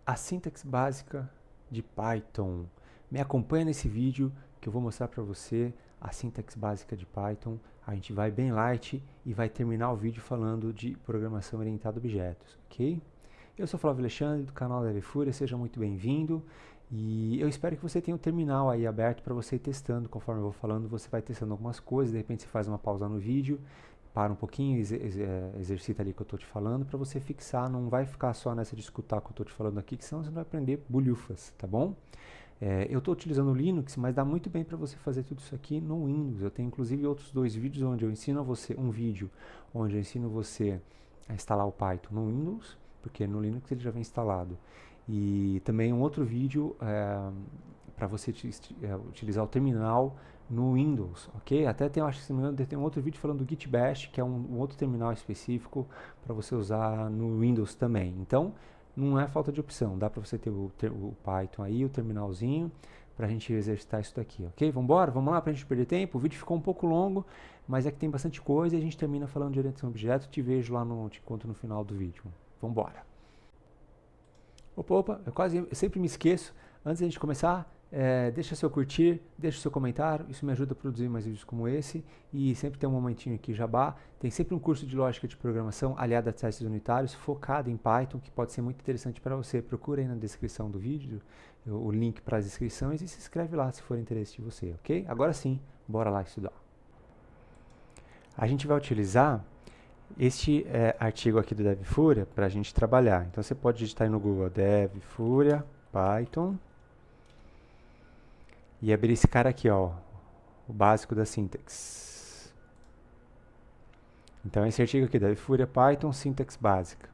a sintaxe básica de Python. Me acompanha nesse vídeo que eu vou mostrar para você a sintaxe básica de Python. A gente vai bem light e vai terminar o vídeo falando de programação orientada a objetos, ok? Eu sou o Flávio Alexandre do canal DevFuria, seja muito bem-vindo. E eu espero que você tenha o terminal aí aberto para você ir testando. Conforme eu vou falando, você vai testando algumas coisas, de repente você faz uma pausa no vídeo, para um pouquinho, exercita ali o que eu estou te falando, para você fixar, não vai ficar só nessa de escutar o que eu estou te falando aqui, que senão você não vai aprender bolhufas, tá bom? Eu estou utilizando o Linux, mas dá muito bem para você fazer tudo isso aqui no Windows. Eu tenho inclusive outros dois vídeos onde eu ensino a você, um vídeo onde eu ensino você a instalar o Python no Windows, porque no Linux ele já vem instalado. E também um outro vídeo para você utilizar o terminal no Windows, ok? Até tem, acho que se não me engano, tem um outro vídeo falando do Git Bash, que é um outro terminal específico para você usar no Windows também. Então, não é falta de opção, dá para você ter o Python aí, o terminalzinho, para a gente exercitar isso daqui, ok? Vamos lá para a gente perder tempo. O vídeo ficou um pouco longo, mas é que tem bastante coisa e a gente termina falando de orientação a objeto. Te vejo lá, te conto no final do vídeo. Vamos embora. Opa, eu sempre me esqueço. Antes de a gente começar, deixa seu curtir, deixa seu comentário, isso me ajuda a produzir mais vídeos como esse. E sempre tem um momentinho aqui, jabá. Tem sempre um curso de lógica de programação aliado a testes unitários, focado em Python, que pode ser muito interessante para você. Procura aí na descrição do vídeo o link para as inscrições e se inscreve lá se for interesse de você, ok? Agora sim, bora lá estudar. A gente vai utilizar este artigo aqui do DevFuria para a gente trabalhar. Então você pode digitar aí no Google DevFuria Python e abrir esse cara aqui, ó, o básico da sintaxe. Então esse artigo aqui, DevFuria Python sintaxe básica.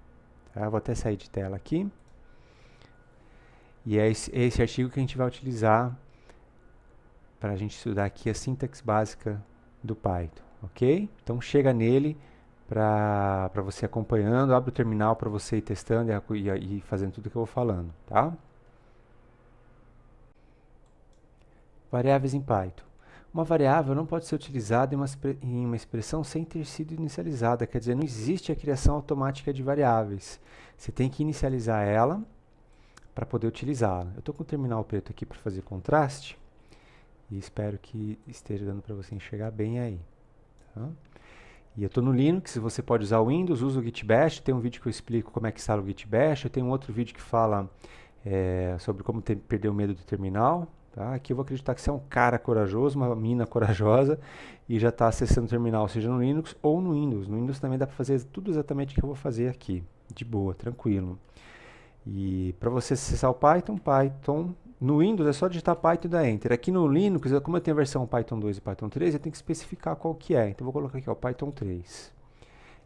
Tá? Vou até sair de tela aqui. E é esse artigo que a gente vai utilizar para a gente estudar aqui a sintaxe básica do Python, ok? Então chega nele para você acompanhando, abre o terminal para você ir testando e fazendo tudo que eu vou falando, tá? Variáveis em Python. Uma variável não pode ser utilizada em uma expressão sem ter sido inicializada, quer dizer, não existe a criação automática de variáveis. Você tem que inicializar ela para poder utilizá-la. Eu estou com o terminal preto aqui para fazer contraste e espero que esteja dando para você enxergar bem aí. Tá? E eu estou no Linux, você pode usar o Windows, usa o Git Bash, tem um vídeo que eu explico como é que instala o Git Bash, eu tenho um outro vídeo que fala sobre como perder o medo do terminal. Tá? Aqui eu vou acreditar que você é um cara corajoso, uma mina corajosa, e já está acessando o terminal, seja no Linux ou no Windows. No Windows também dá para fazer tudo exatamente o que eu vou fazer aqui, de boa, tranquilo. E para você acessar o Python, no Windows é só digitar Python e dar Enter. Aqui no Linux, como eu tenho a versão Python 2 e Python 3, eu tenho que especificar qual que é. Então, eu vou colocar aqui, ó, Python 3.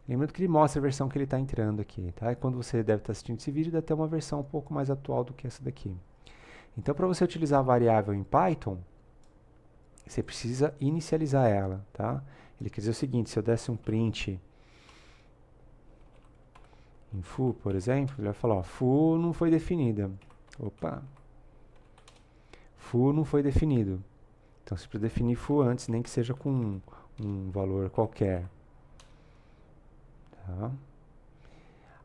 Lembrando que ele mostra a versão que ele está entrando aqui, tá? E quando você deve estar assistindo esse vídeo, deve ter uma versão um pouco mais atual do que essa daqui. Então, para você utilizar a variável em Python, você precisa inicializar ela, tá? Ele quer dizer o seguinte, se eu desse um print em foo, por exemplo, ele vai falar, ó, foo não foi definida. Opa! Foo não foi definido. Então você precisa definir foo antes, nem que seja com um valor qualquer. Tá?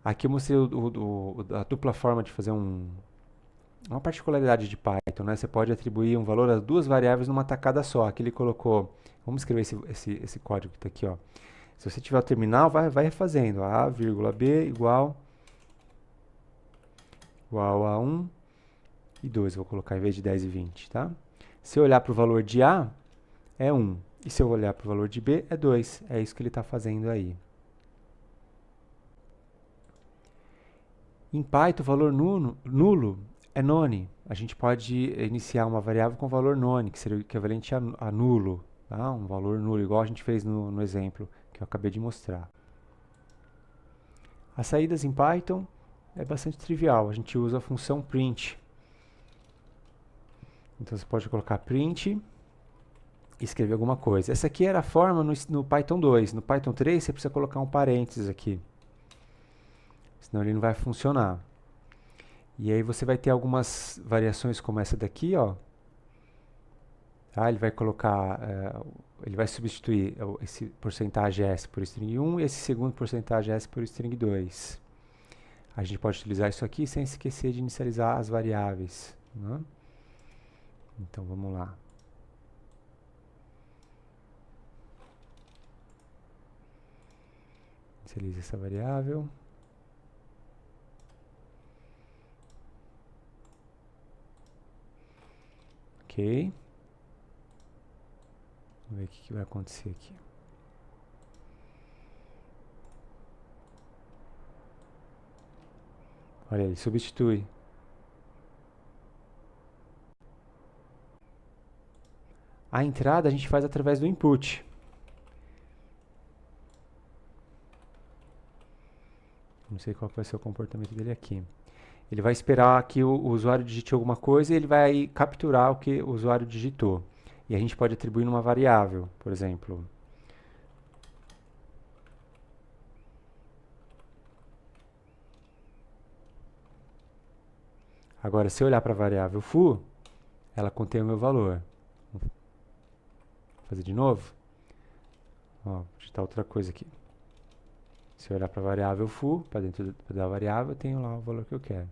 Aqui eu mostrei a dupla forma de fazer uma particularidade de Python. Né? Você pode atribuir um valor a duas variáveis numa tacada só. Aqui ele colocou, vamos escrever esse código que está aqui. Ó. Se você tiver o terminal, vai refazendo. A, vírgula B igual a 1 e 2, vou colocar em vez de 10 e 20, tá? Se eu olhar para o valor de A, é 1. E se eu olhar para o valor de B, é 2. É isso que ele está fazendo aí. Em Python, o valor nulo é none. A gente pode iniciar uma variável com valor none, que seria o equivalente a nulo. Tá? Um valor nulo, igual a gente fez no exemplo que eu acabei de mostrar. As saídas em Python é bastante trivial. A gente usa a função print. Então você pode colocar print e escrever alguma coisa. Essa aqui era a forma no Python 2. No Python 3 você precisa colocar um parênteses aqui. Senão ele não vai funcionar. E aí você vai ter algumas variações como essa daqui, ó. Tá? Ele vai colocar, ele vai substituir esse porcentagem S por string 1 e esse segundo porcentagem S por string 2. A gente pode utilizar isso aqui sem esquecer de inicializar as variáveis, né? Então vamos lá. Inicialize essa variável. Ok. Vamos ver o que vai acontecer aqui. Olha, ele substitui. A entrada a gente faz através do input. Não sei qual vai ser o comportamento dele aqui. Ele vai esperar que o usuário digite alguma coisa e ele vai capturar o que o usuário digitou. E a gente pode atribuir numa variável, por exemplo. Agora, se eu olhar para a variável foo, ela contém o meu valor. Vou fazer de novo. Ó, vou digitar outra coisa aqui. Se eu olhar para a variável foo, para dentro da variável, eu tenho lá o valor que eu quero.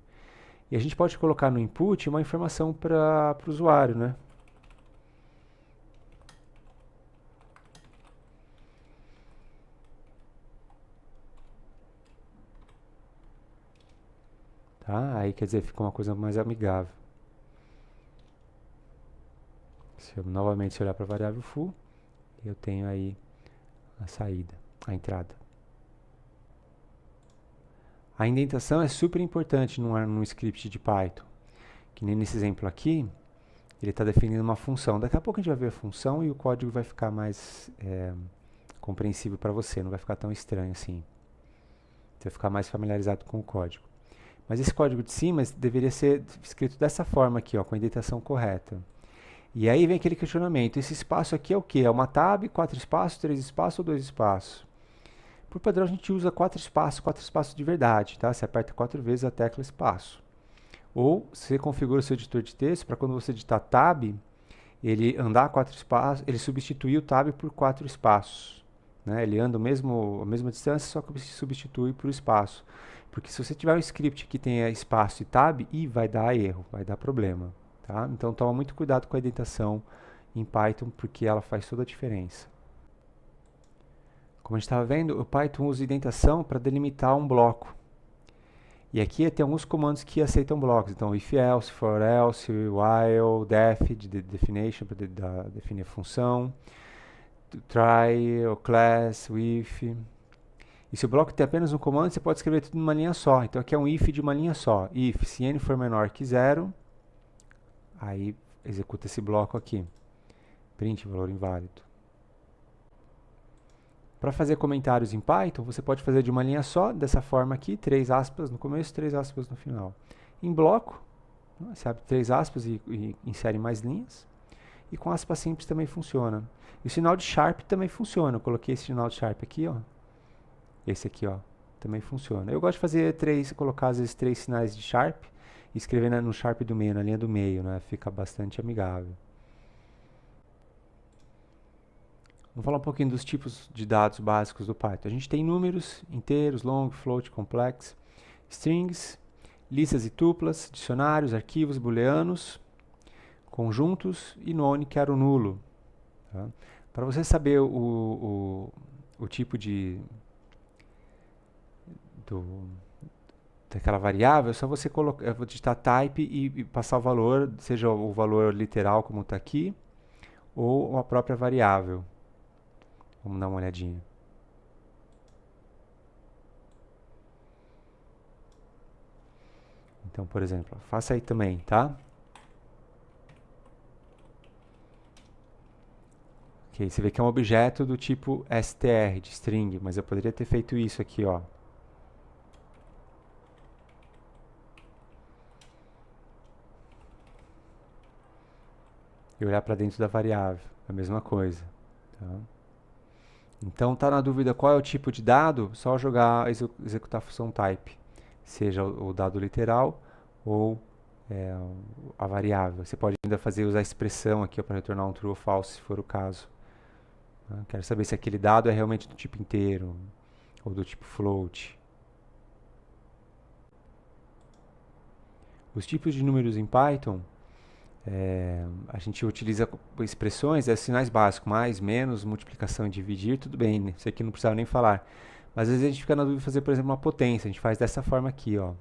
E a gente pode colocar no input uma informação para o usuário, né? Tá? Aí, quer dizer, fica uma coisa mais amigável. Novamente, se eu olhar para a variável foo, eu tenho aí a saída, a entrada. A indentação é super importante num script de Python. Que nem nesse exemplo aqui, ele está definindo uma função. Daqui a pouco a gente vai ver a função e o código vai ficar mais compreensível para você, não vai ficar tão estranho assim. Você vai ficar mais familiarizado com o código. Mas esse código de cima deveria ser escrito dessa forma aqui, ó, com a indentação correta. E aí vem aquele questionamento, esse espaço aqui é o quê? É uma tab, 4 espaços, 3 espaços ou 2 espaços? Por padrão a gente usa 4 espaços de verdade, tá? Você aperta 4 vezes a tecla espaço. Ou você configura o seu editor de texto para quando você digitar tab, ele andar 4 espaços, ele substituir o tab por 4 espaços. Né? Ele anda a mesma distância, só que substitui por espaço. Porque se você tiver um script que tenha espaço e tab, vai dar erro, vai dar problema. Tá? Então toma muito cuidado com a indentação em Python, porque ela faz toda a diferença. Como a gente estava vendo, o Python usa indentação para delimitar um bloco. E aqui tem alguns comandos que aceitam blocos. Então, if else, for else, while, def, de definition, para definir a função, try, class, if. E se o bloco tem apenas um comando, você pode escrever tudo numa linha só. Então, aqui é um if de uma linha só. If, se n for menor que 0, aí executa esse bloco aqui. Print, valor inválido. Para fazer comentários em Python, você pode fazer de uma linha só, dessa forma aqui, 3 aspas no começo, 3 aspas no final. Em bloco, você abre 3 aspas e insere mais linhas. E com aspas simples também funciona. E o sinal de Sharp também funciona. Eu coloquei esse sinal de Sharp aqui, ó. Esse aqui, ó, também funciona. Eu gosto de fazer colocar às vezes 3 sinais de Sharp e escrever no Sharp do meio, na linha do meio, né? Fica bastante amigável. Vamos falar um pouquinho dos tipos de dados básicos do Python. A gente tem números, inteiros, long, float, complex, strings, listas e tuplas, dicionários, arquivos booleanos, conjuntos e none, que era o nulo. Tá? Para você saber o tipo daquela variável, é só você colocar, eu vou digitar type e passar o valor, seja o valor literal como está aqui, ou a própria variável. Vamos dar uma olhadinha. Então, por exemplo, faça aí também, tá? Ok, você vê que é um objeto do tipo str, de string, mas eu poderia ter feito isso aqui, ó. E olhar para dentro da variável, a mesma coisa. Tá? Então, tá na dúvida qual é o tipo de dado, só jogar, executar a função type, seja o dado literal ou a variável. Você pode ainda usar a expressão aqui para retornar um true ou false, se for o caso. Tá? Quero saber se aquele dado é realmente do tipo inteiro ou do tipo float. Os tipos de números em Python, a gente utiliza expressões, sinais básicos, mais, menos, multiplicação e dividir, tudo bem, né? Isso aqui não precisava nem falar. Mas às vezes a gente fica na dúvida de fazer, por exemplo, uma potência. A gente faz dessa forma aqui, ó.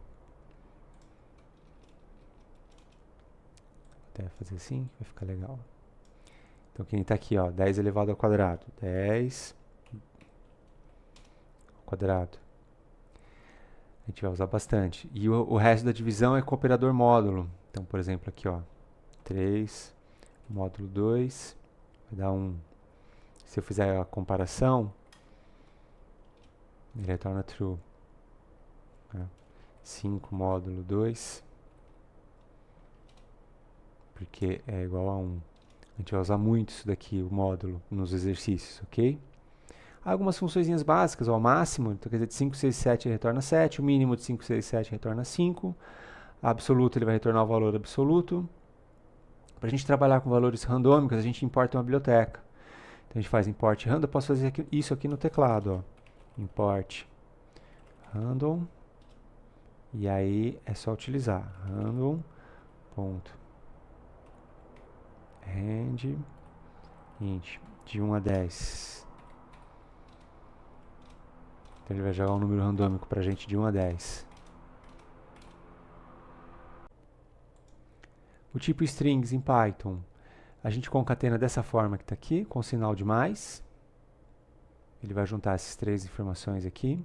Até fazer assim, vai ficar legal. Então, quem está aqui, ó, 10 elevado ao quadrado. 10 ao quadrado. A gente vai usar bastante. E o resto da divisão é com o operador módulo. Então, por exemplo, aqui, ó, 3, módulo 2, vai dar 1. Se eu fizer a comparação, ele retorna true. 5 módulo 2, porque é igual a 1. A gente vai usar muito isso daqui, o módulo, nos exercícios, ok? Algumas funções básicas, ó, o máximo, então quer dizer, de 5, 6, 7 ele retorna 7, o mínimo de 5, 6, 7 retorna 5, absoluto ele vai retornar o valor absoluto. Para a gente trabalhar com valores randômicos, a gente importa uma biblioteca. Então a gente faz import random, eu posso fazer isso aqui no teclado, ó. Import random, e aí é só utilizar random, ponto, rand, int, de 1 a 10. Então ele vai jogar um número randômico para a gente de 1 a 10. O tipo strings em Python, a gente concatena dessa forma que está aqui, com o sinal de mais. Ele vai juntar essas três informações aqui.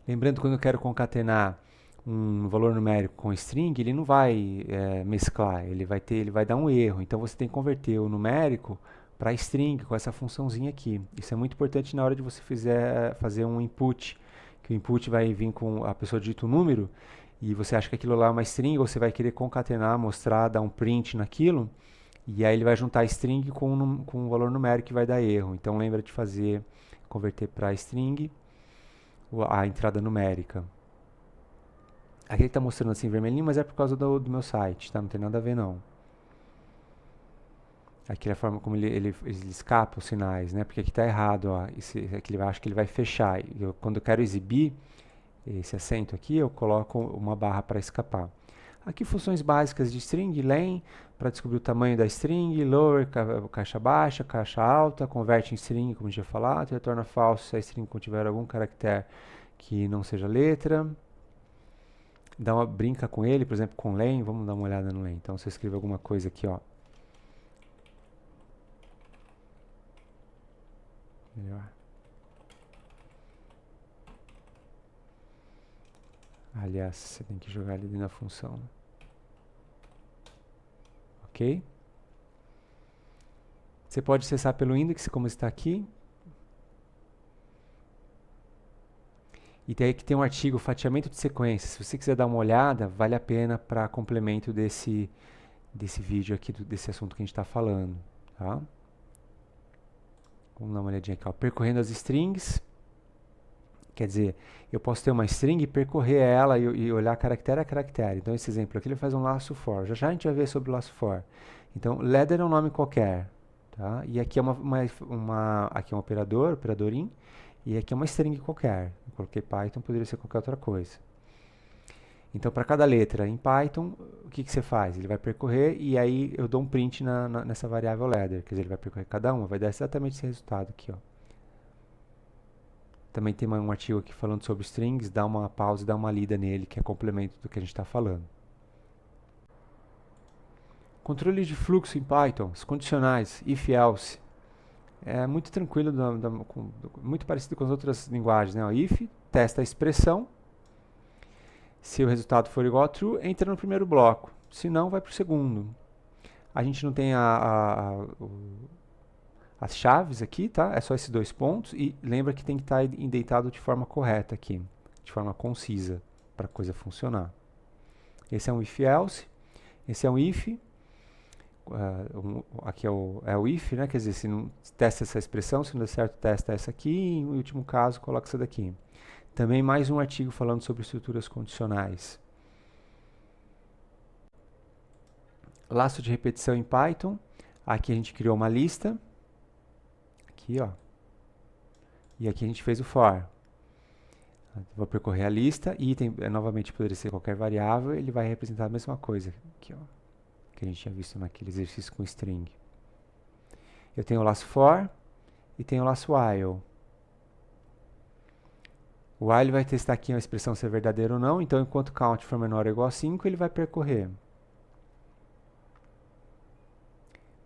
Lembrando, quando eu quero concatenar um valor numérico com string, ele não vai mesclar, ele vai dar um erro. Então você tem que converter o numérico para string com essa funçãozinha aqui. Isso é muito importante na hora de você fazer um input, que o input vai vir com a pessoa digita o número e você acha que aquilo lá é uma string, ou você vai querer concatenar, mostrar, dar um print naquilo, e aí ele vai juntar string com um valor numérico que vai dar erro. Então lembra de converter para string a entrada numérica. Aqui ele está mostrando assim vermelhinho, mas é por causa do meu site, tá? Não tem nada a ver não. Aqui é a forma como ele escapa os sinais, né? Porque aqui está errado, ó. Aqui ele acha que ele vai fechar. Quando eu quero exibir esse acento aqui, eu coloco uma barra para escapar. Aqui funções básicas de string, len, para descobrir o tamanho da string, lower, caixa baixa, caixa alta, converte em string, como a gente já falou, retorna falso se a string contiver algum caractere que não seja letra. Brinca com ele, por exemplo, com len, vamos dar uma olhada no len. Então, se eu escrever alguma coisa aqui, ó. Melhor. Aliás, você tem que jogar ali na função. Ok? Você pode acessar pelo index, como está aqui. E daí que tem um artigo, fatiamento de sequências. Se você quiser dar uma olhada, vale a pena para complemento desse vídeo aqui, desse assunto que a gente está falando. Tá? Vamos dar uma olhadinha aqui. Ó. Percorrendo as strings. Quer dizer, eu posso ter uma string e percorrer ela e olhar caractere a caractere. Então, esse exemplo aqui ele faz um laço for. Já a gente vai ver sobre o laço for. Então, ladder é um nome qualquer. Tá? E aqui é aqui é um operador in. E aqui é uma string qualquer. Eu coloquei Python, poderia ser qualquer outra coisa. Então, para cada letra em Python, o que você faz? Ele vai percorrer e aí eu dou um print nessa variável ladder. Quer dizer, ele vai percorrer cada uma, vai dar exatamente esse resultado aqui, ó. Também tem um artigo aqui falando sobre strings, dá uma pausa e dá uma lida nele, que é complemento do que a gente está falando. Controle de fluxo em Python, os condicionais, if, else. É muito tranquilo, muito parecido com as outras linguagens, né? O if, testa a expressão. Se o resultado for igual a true, entra no primeiro bloco. Se não, vai para o segundo. A gente não tem as chaves aqui, tá? É só esses dois pontos. E lembra que tem que estar indeitado de forma correta aqui, de forma concisa, para a coisa funcionar. Esse é um if-else. Esse é um if. Aqui é o if, né? Quer dizer, se não testa essa expressão, se não der certo, testa essa aqui. E, em último caso, coloca essa daqui. Também mais um artigo falando sobre estruturas condicionais. Laço de repetição em Python. Aqui a gente criou uma lista. Aqui, ó. E aqui a gente fez o for. Vou percorrer a lista, item novamente poderia ser qualquer variável, ele vai representar a mesma coisa aqui, ó, que a gente tinha visto naquele exercício com string. Eu tenho o laço for e tenho o laço while. O while vai testar aqui a expressão se é verdadeira ou não, então enquanto count for menor ou igual a 5, ele vai percorrer.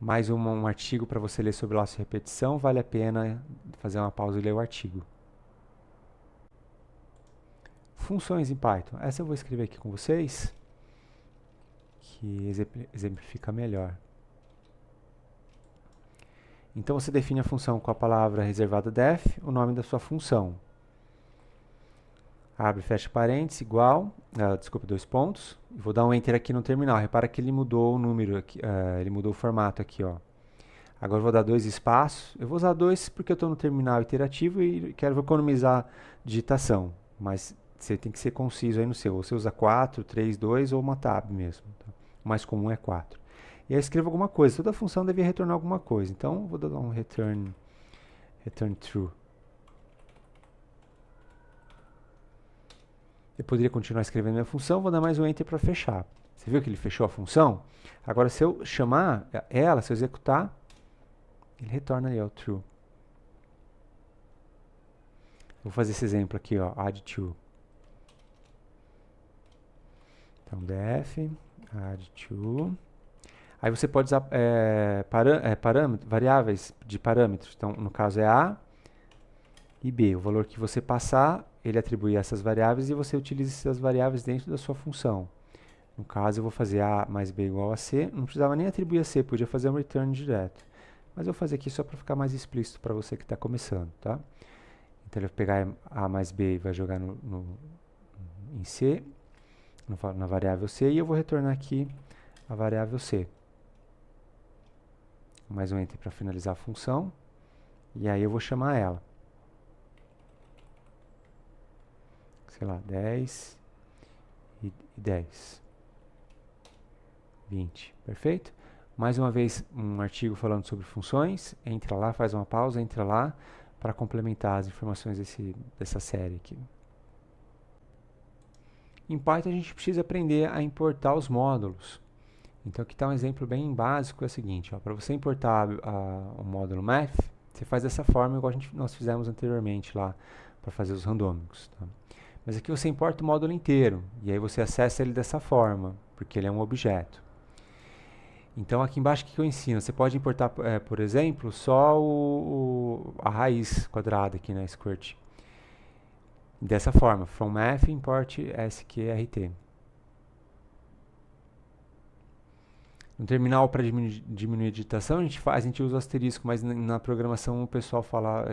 Mais um artigo para você ler sobre laço de repetição, vale a pena fazer uma pausa e ler o artigo. Funções em Python. Essa eu vou escrever aqui com vocês, que exemplifica melhor. Então você define a função com a palavra reservada def, o nome da sua função. Abre e fecha parênteses, igual, desculpa, 2 pontos. Vou dar um enter aqui no terminal. Repara que ele mudou o número, aqui, ele mudou o formato aqui, ó. Agora eu vou dar 2 espaços. Eu vou usar 2 porque eu estou no terminal iterativo e quero economizar digitação. Mas você tem que ser conciso aí no seu. Ou você usa 4, 3, 2 ou uma tab mesmo. Tá? O mais comum é 4. E aí eu escrevo alguma coisa. Toda função devia retornar alguma coisa. Então eu vou dar um return true. Eu poderia continuar escrevendo minha função, vou dar mais um enter para fechar. Você viu que ele fechou a função? Agora, se eu chamar ela, se eu executar, ele retorna aí, ó, true. Vou fazer esse exemplo aqui, ó, add to. Então, def, add to. Aí você pode usar variáveis de parâmetros. Então, no caso é A e B. O valor que você passar, ele atribui essas variáveis e você utiliza essas variáveis dentro da sua função. No caso, eu vou fazer A mais B igual a C. Não precisava nem atribuir a C, podia fazer um return direto. Mas eu vou fazer aqui só para ficar mais explícito para você que está começando, tá? Então, ele vai pegar A mais B e vai jogar em C, na variável C, e eu vou retornar aqui a variável C. Mais um enter para finalizar a função. E aí eu vou chamar ela. Sei lá, 10 e 10. 20. Perfeito? Mais uma vez, um artigo falando sobre funções. Entra lá, faz uma pausa, entra lá para complementar as informações dessa série aqui. Em Python a gente precisa aprender a importar os módulos. Então aqui está um exemplo bem básico, é o seguinte, para você importar o módulo math, você faz dessa forma igual nós fizemos anteriormente lá para fazer os randômicos. Tá? Mas aqui você importa o módulo inteiro, e aí você acessa ele dessa forma, porque ele é um objeto. Então aqui embaixo o que eu ensino? Você pode importar, por exemplo, só a raiz quadrada aqui na squirt. Dessa forma, from math import sqrt. No terminal, para diminuir a digitação, a gente usa o asterisco, mas na programação o pessoal fala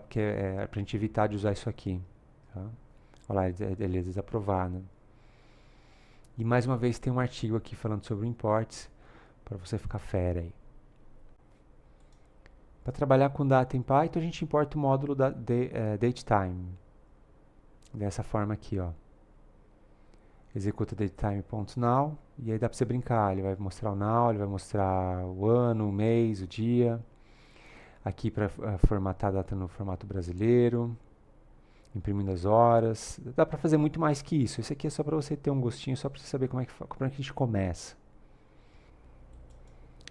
que é para a gente evitar de usar isso aqui. Tá? Olha lá, ele é desaprovado. E mais uma vez tem um artigo aqui falando sobre imports, para você ficar fera aí. Para trabalhar com data em Python, a gente importa o módulo datetime. Dessa forma aqui, ó. Executa datetime.now, e aí dá para você brincar. Ele vai mostrar o now, ele vai mostrar o ano, o mês, o dia. Aqui para formatar a data no formato brasileiro. Imprimindo as horas. Dá para fazer muito mais que isso. Isso aqui é só para você ter um gostinho, só para você saber como é que a gente começa.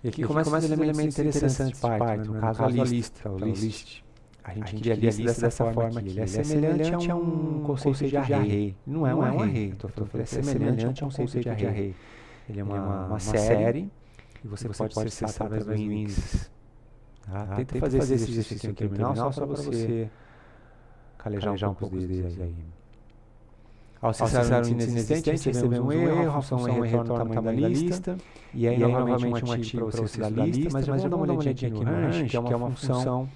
E aqui começa os elementos interessantes de Python, no caso a lista, o list. A gente cria a lista dessa forma aqui. Ele é semelhante a um conceito de array. Não é um array. Ele é semelhante a um conceito de array. Ele é uma série e você pode acessar através do índice. Tenta fazer esse exercício aqui no terminal só para você calejar um pouco deles aí. Ao acessar um índice inexistente, recebemos um erro, a função retorna o tamanho da lista, e aí novamente um artigo para você da lista, mas já vamos dar uma olhadinha aqui no range, que é uma função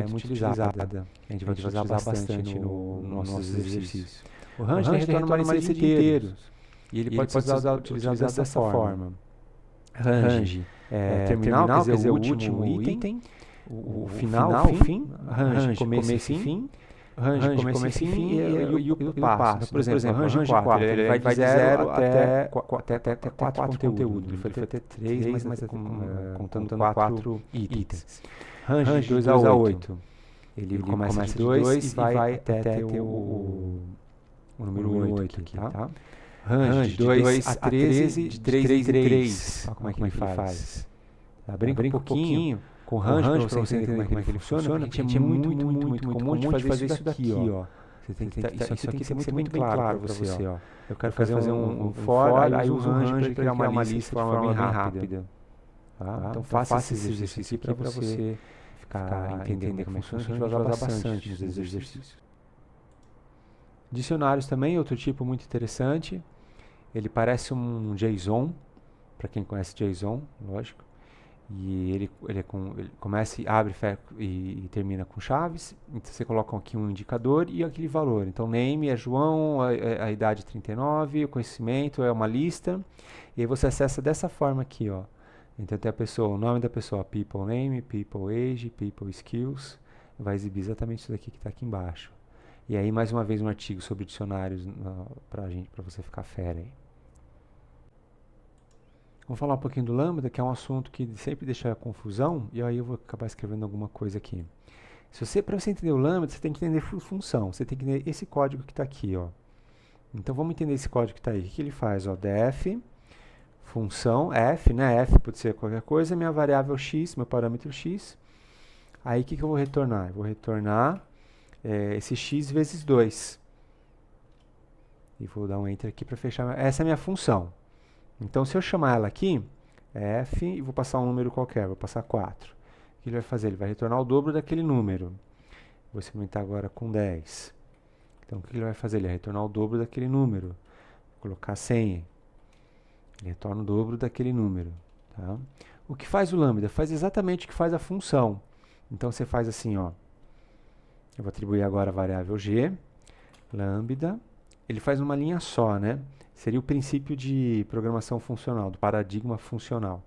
muito utilizada. A gente vai utilizar bastante no nosso exercício. O range retorna uma lista de inteiros, e ele pode ser utilizado dessa forma. Range, terminal, quer dizer, o último item, o final, o fim, range, começo e fim, range, começo e fim e o passo. Por exemplo, range 4, ele vai de 0 até 4 conteúdos. Ele foi até 3, mas contando 4 itens. Range 2 a 8. Ele começa de 2 e vai até ter o número 8 aqui, tá? Range de 2 a 13, de 3 em 3. Olha como é que ele faz. Tá? Brinca um pouquinho com o range para você entender como é que ele funciona, porque é muito comum de fazer isso daqui, ó. Você tem que isso aqui tem que ser muito bem claro para você, ó. Eu quero fazer um for, aí uso o range para criar uma lista de forma bem rápida. Tá? Então faça esse exercício aqui para você ficar entender como funciona, que a gente vai usar bastante nos exercícios. Dicionários também, outro tipo muito interessante. Ele parece um JSON, para quem conhece JSON, lógico. E ele começa e abre e termina com chaves. Então você coloca aqui um indicador e aquele valor. Então name é João, a idade 39, o conhecimento é uma lista. E aí você acessa dessa forma aqui, ó. Então tem a pessoa, o nome da pessoa, people name, people age, people skills. Vai exibir exatamente isso daqui que está aqui embaixo. E aí mais uma vez um artigo sobre dicionários para você ficar fera aí. Vamos falar um pouquinho do Lambda, que é um assunto que sempre deixa confusão, e aí eu vou acabar escrevendo alguma coisa aqui. Para você entender o Lambda, você tem que entender função, você tem que entender esse código que está aqui, ó. Então vamos entender esse código que está aí. O que ele faz? Ó, def, função, f, né? F pode ser qualquer coisa, minha variável x, meu parâmetro x. Aí o que eu vou retornar? Eu vou retornar esse x vezes 2. E vou dar um enter aqui para fechar. Essa é a minha função. Então, se eu chamar ela aqui, é f, e vou passar um número qualquer, vou passar 4. O que ele vai fazer? Ele vai retornar o dobro daquele número. Vou experimentar agora com 10. Então, o que ele vai fazer? Ele vai retornar o dobro daquele número. Vou colocar 100. Ele retorna o dobro daquele número. Tá? O que faz o Lambda? Faz exatamente o que faz a função. Então, você faz assim, ó. Eu vou atribuir agora a variável g, Lambda. Ele faz uma linha só, né? Seria o princípio de programação funcional, do paradigma funcional.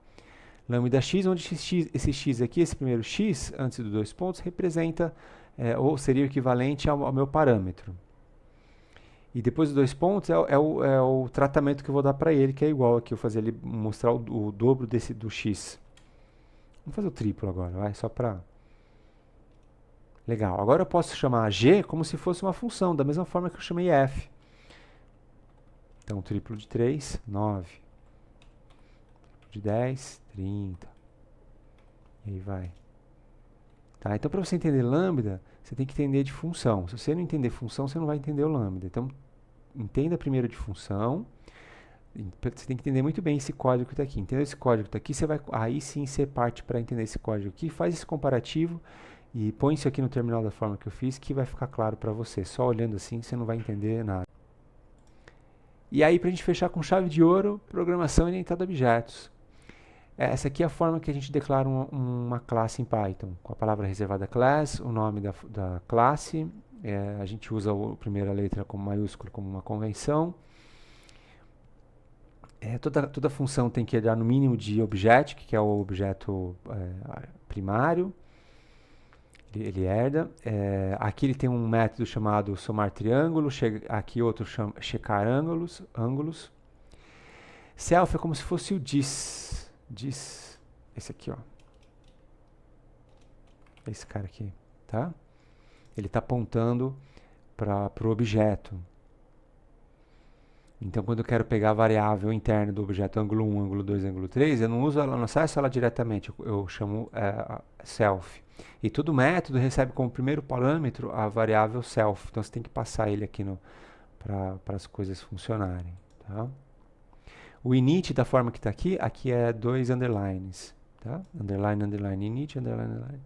Lambda x, onde esse x aqui, esse primeiro x, antes dos 2 pontos, representa, ou seria o equivalente ao meu parâmetro. E depois dos 2 pontos é o tratamento que eu vou dar para ele, que é igual aqui, eu fazer ele mostrar o dobro do x. Vamos fazer o triplo agora, vai, só para... Legal, agora eu posso chamar g como se fosse uma função, da mesma forma que eu chamei f. Então, triplo de 3, 9. Triplo de 10, 30. E aí vai. Tá? Então, para você entender lambda, você tem que entender de função. Se você não entender função, você não vai entender o lambda. Então, entenda primeiro de função. Você tem que entender muito bem esse código que está aqui. Entendeu esse código que está aqui, você vai, aí sim você parte para entender esse código aqui. Faz esse comparativo e põe isso aqui no terminal da forma que eu fiz, que vai ficar claro para você. Só olhando assim, você não vai entender nada. E aí, para a gente fechar com chave de ouro, programação orientada a objetos. Essa aqui é a forma que a gente declara uma classe em Python. Com a palavra reservada class, o nome da classe. A gente usa a primeira letra como maiúsculo, como uma convenção. Toda função tem que dar no mínimo de object, que é o objeto primário. Ele herda. Aqui ele tem um método chamado somar triângulo, aqui outro chama checar ângulos. Self é como se fosse o dis, esse aqui, ó. Esse cara aqui, tá? Ele está apontando para o objeto. Então, quando eu quero pegar a variável interna do objeto ângulo 1, ângulo 2, ângulo 3, eu não uso ela, não acesso ela diretamente, eu chamo self. E todo método recebe como primeiro parâmetro a variável self. Então, você tem que passar ele aqui para as coisas funcionarem. Tá? O init, da forma que está aqui é 2 underlines. Tá? Underline, underline, init, underline, underline.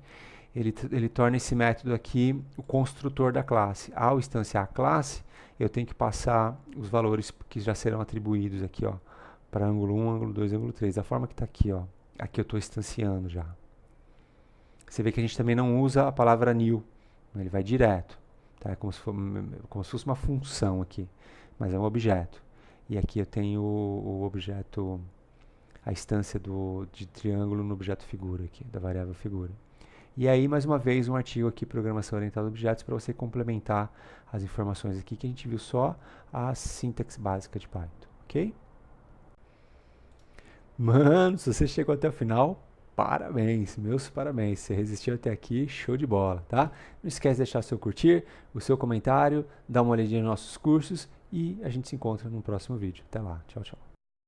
Ele torna esse método aqui o construtor da classe. Ao instanciar a classe, eu tenho que passar os valores que já serão atribuídos aqui, ó, para ângulo 1, ângulo 2, ângulo 3. Da forma que está aqui, ó. Aqui eu estou instanciando já. Você vê que a gente também não usa a palavra new. Ele vai direto. Tá? É como se fosse uma função aqui. Mas é um objeto. E aqui eu tenho o objeto, a instância de triângulo no objeto figura aqui, da variável figura. E aí, mais uma vez, um artigo aqui, Programação Orientada a Objetos, para você complementar as informações aqui, que a gente viu só a sintaxe básica de Python, ok? Mano, se você chegou até o final, parabéns, meus parabéns. Você resistiu até aqui, show de bola, tá? Não esquece de deixar seu curtir, o seu comentário, dá uma olhadinha nos nossos cursos e a gente se encontra no próximo vídeo. Até lá, tchau, tchau.